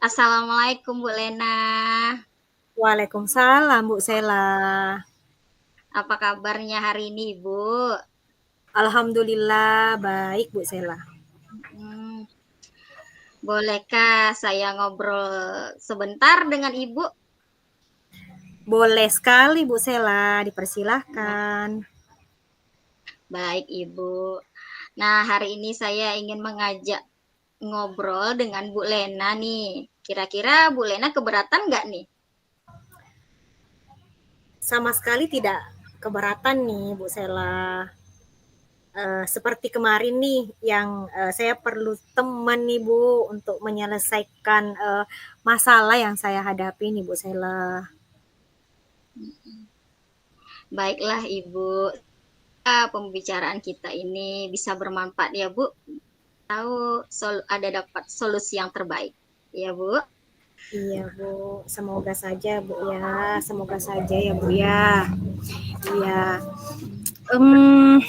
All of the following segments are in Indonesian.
Assalamualaikum Bu Lena. Waalaikumsalam Bu Sela. Apa kabarnya hari ini Ibu? Alhamdulillah baik Bu Sela. Hmm, bolehkah saya ngobrol sebentar dengan Ibu? Boleh sekali Bu Sela, Ba- dipersilahkan. Baik Ibu. Nah, hari ini saya ingin mengajak ngobrol dengan Bu Lena nih. Kira-kira Bu Lena keberatan nggak nih? Sama sekali tidak keberatan nih Bu Sela. Seperti kemarin nih yang saya perlu teman nih Bu untuk menyelesaikan masalah yang saya hadapi nih Bu Sela. Baiklah Ibu. Pembicaraan kita ini bisa bermanfaat ya Bu. Tahu ada dapat solusi yang terbaik. Ya Bu. Iya Bu, semoga saja Bu ya, semoga saja ya Bu ya. Iya. Um,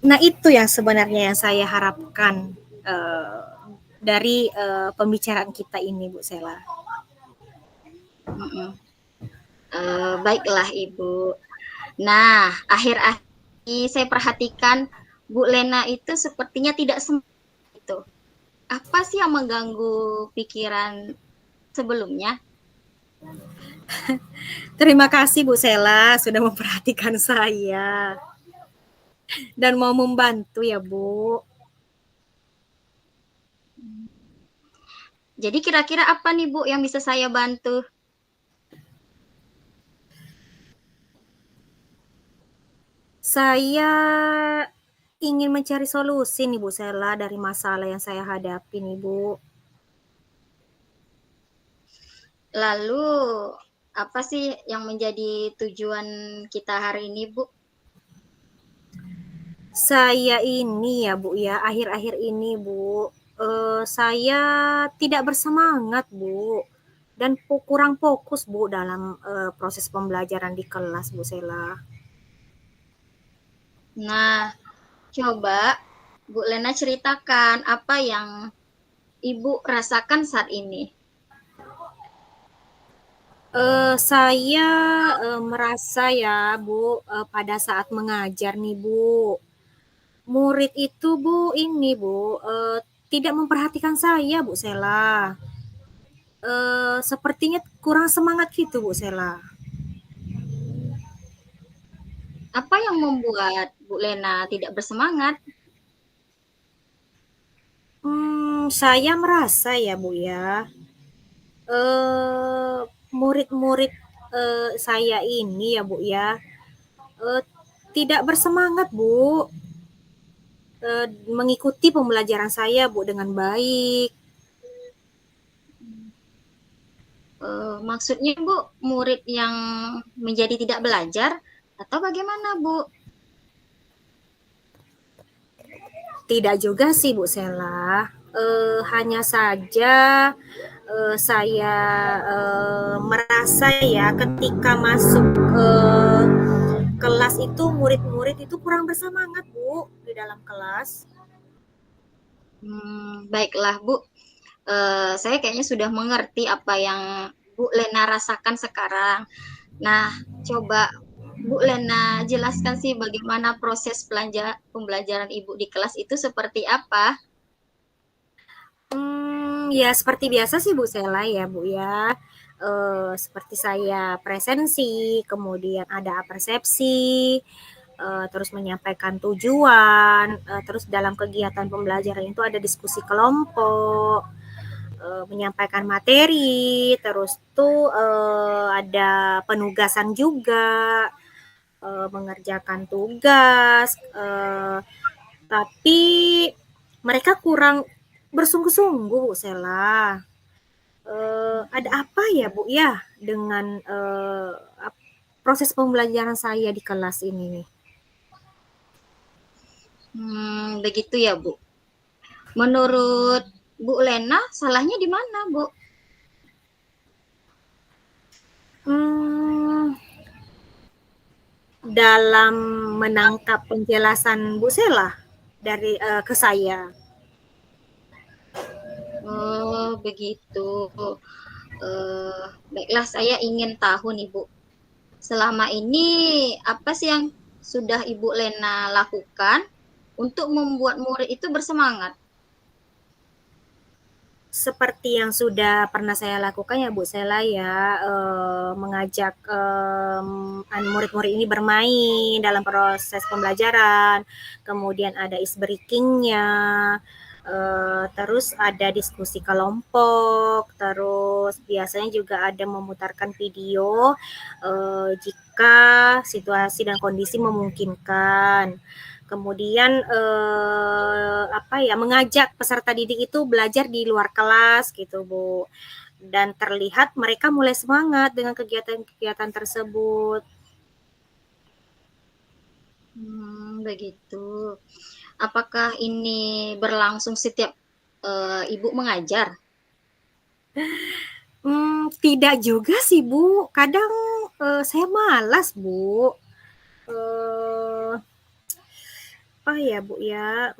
Nah, itu yang sebenarnya yang saya harapkan dari pembicaraan kita ini, Bu Sela. Mm-mm. Baiklah Ibu. Nah, akhir-akhir ini saya perhatikan Bu Lena itu sepertinya tidak semangat itu. Apa sih yang mengganggu pikiran sebelumnya? Terima kasih Bu Sela sudah memperhatikan saya dan mau membantu ya Bu. Jadi kira-kira apa nih Bu yang bisa saya bantu? Saya ingin mencari solusi nih Bu Sela dari masalah yang saya hadapi nih Bu. Lalu apa sih yang menjadi tujuan kita hari ini Bu? Saya ini ya Bu ya, akhir-akhir ini Bu, saya tidak bersemangat Bu, dan kurang fokus Bu dalam proses pembelajaran di kelas Bu Sela. Nah, coba Bu Lena ceritakan apa yang Ibu rasakan saat ini. Saya merasa ya Bu, pada saat mengajar nih Bu, murid itu Bu ini Bu, tidak memperhatikan saya Bu Sela. Sepertinya kurang semangat gitu Bu Sela. Apa yang membuat Bu Lena tidak bersemangat? Saya merasa ya Bu ya, murid-murid saya ini ya Bu ya, eh, tidak bersemangat Bu, mengikuti pembelajaran saya Bu dengan baik. Maksudnya Bu, murid yang menjadi tidak belajar atau bagaimana Bu? Tidak juga sih Bu Sela, hanya saja saya merasa ya ketika masuk kelas itu murid-murid itu kurang bersemangat Bu di dalam kelas. Baiklah Bu, saya kayaknya sudah mengerti apa yang Bu Lena rasakan sekarang. Nah, coba Bu Lena jelaskan sih bagaimana proses pembelajaran Ibu di kelas itu seperti apa? Ya seperti biasa sih Bu Sela ya Bu ya. Seperti saya presensi, kemudian ada persepsi, terus menyampaikan tujuan, terus dalam kegiatan pembelajaran itu ada diskusi kelompok, menyampaikan materi, terus tuh ada penugasan juga, mengerjakan tugas, tapi mereka kurang bersungguh-sungguh Bu Sela. Ada apa ya Bu ya dengan proses pembelajaran saya di kelas ini nih? Begitu ya Bu. Menurut Bu Lena, salahnya di mana Bu? Hmm, dalam menangkap penjelasan Bu Sela dari ke saya. begitu. Baiklah, saya ingin tahu nih Bu, selama ini apa sih yang sudah Ibu Lena lakukan untuk membuat murid itu bersemangat? Seperti yang sudah pernah saya lakukan ya Bu Sela ya, mengajak murid-murid ini bermain dalam proses pembelajaran, kemudian ada ice breaking-nya, terus ada diskusi kelompok, terus biasanya juga ada memutarkan video jika situasi dan kondisi memungkinkan. Kemudian mengajak peserta didik itu belajar di luar kelas gitu Bu, dan terlihat mereka mulai semangat dengan kegiatan-kegiatan tersebut. Begitu. Apakah ini berlangsung setiap Ibu mengajar? Tidak juga sih Bu, kadang saya malas Bu. Apa ya Bu ya,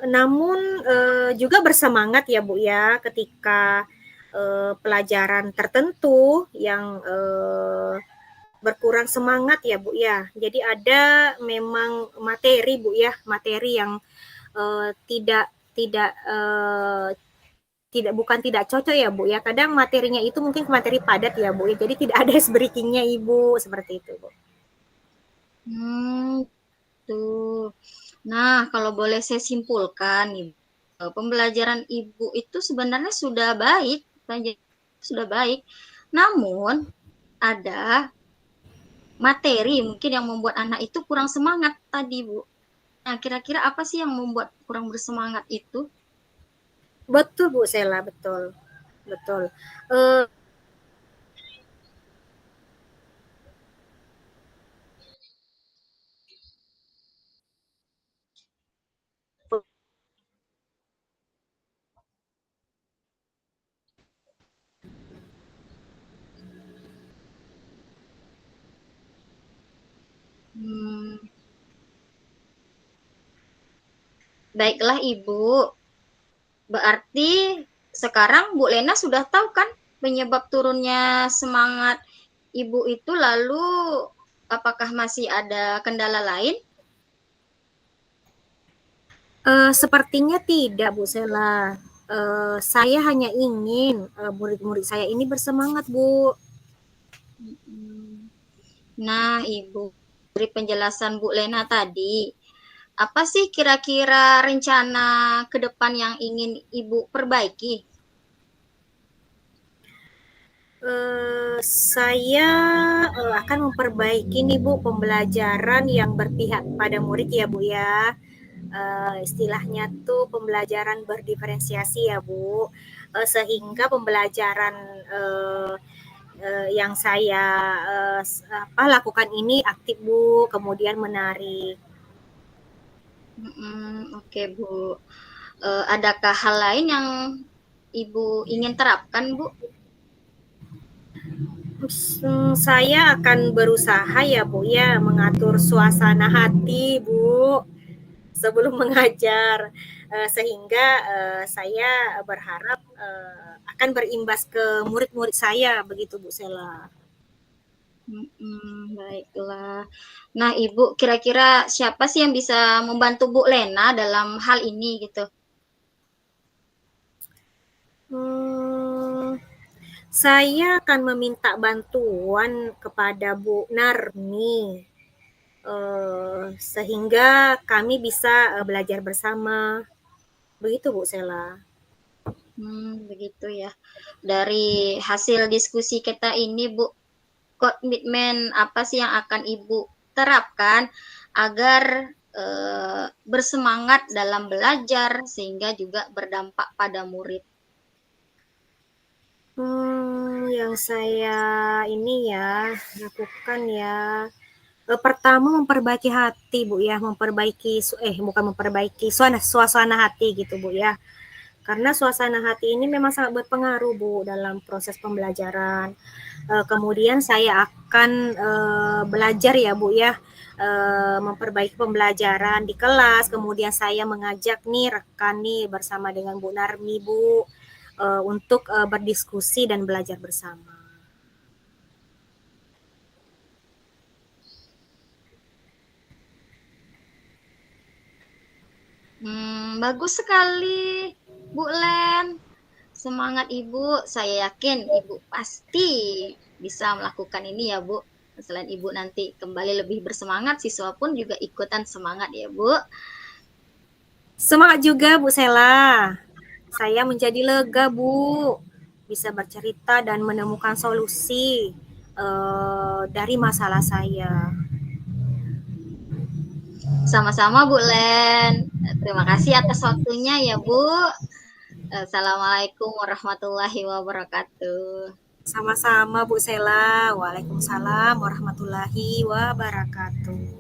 namun juga bersemangat ya Bu ya ketika pelajaran tertentu yang berkurang semangat ya Bu ya. Jadi ada memang materi Bu ya, materi yang tidak tidak tidak bukan tidak cocok ya Bu ya. Kadang materinya itu mungkin materi padat ya Bu ya. Jadi tidak ada ice breaking-nya Ibu, seperti itu Bu. Tuh. Nah, kalau boleh saya simpulkan nih, pembelajaran Ibu itu sebenarnya sudah baik, sudah baik. Namun ada materi mungkin yang membuat anak itu kurang semangat tadi, Bu. Nah, kira-kira apa sih yang membuat kurang bersemangat itu? Betul Bu Sela, betul. Betul. Uh, Hmm, baiklah Ibu, berarti sekarang Bu Lena sudah tahu kan penyebab turunnya semangat Ibu itu, lalu apakah masih ada kendala lain? Sepertinya tidak Bu Sela. Saya hanya ingin murid-murid saya ini bersemangat Bu. Nah, Ibu, dari penjelasan Bu Lena tadi, apa sih kira-kira rencana ke depan yang ingin Ibu perbaiki? Saya akan memperbaiki nih Bu pembelajaran yang berpihak pada murid ya Bu ya. Istilahnya tuh pembelajaran berdiferensiasi ya Bu, sehingga pembelajaran yang saya lakukan ini aktif Bu, kemudian menarik. Oke Bu, adakah hal lain yang Ibu ingin terapkan Bu? Saya akan berusaha ya Bu ya mengatur suasana hati Bu sebelum mengajar, sehingga saya berharap akan berimbas ke murid-murid saya begitu Bu Sela. Baiklah. Nah Ibu, kira-kira siapa sih yang bisa membantu Bu Lena dalam hal ini gitu? Saya akan meminta bantuan kepada Bu Narmi, sehingga kami bisa belajar bersama. Begitu Bu Sela. Begitu ya. Dari hasil diskusi kita ini Bu, komitmen apa sih yang akan Ibu terapkan agar bersemangat dalam belajar sehingga juga berdampak pada murid? Yang saya ini ya lakukan ya, pertama memperbaiki hati Bu ya, bukan memperbaiki suasana hati gitu Bu ya. Karena suasana hati ini memang sangat berpengaruh Bu dalam proses pembelajaran. Kemudian saya akan belajar ya Bu ya, memperbaiki pembelajaran di kelas, kemudian saya mengajak nih rekan nih bersama dengan Bu Narmi, Bu, untuk berdiskusi dan belajar bersama. Bagus sekali, Bu Len. Semangat Ibu, saya yakin Ibu pasti bisa melakukan ini ya Bu. Selain Ibu nanti kembali lebih bersemangat, siswa pun juga ikutan semangat ya Bu. Semangat juga Bu Sela. Saya menjadi lega Bu, bisa bercerita dan menemukan solusi dari masalah saya. Sama-sama Bu Len. Terima kasih atas waktunya ya Bu. Assalamualaikum warahmatullahi wabarakatuh. Sama-sama Bu Sela. Waalaikumsalam warahmatullahi wabarakatuh.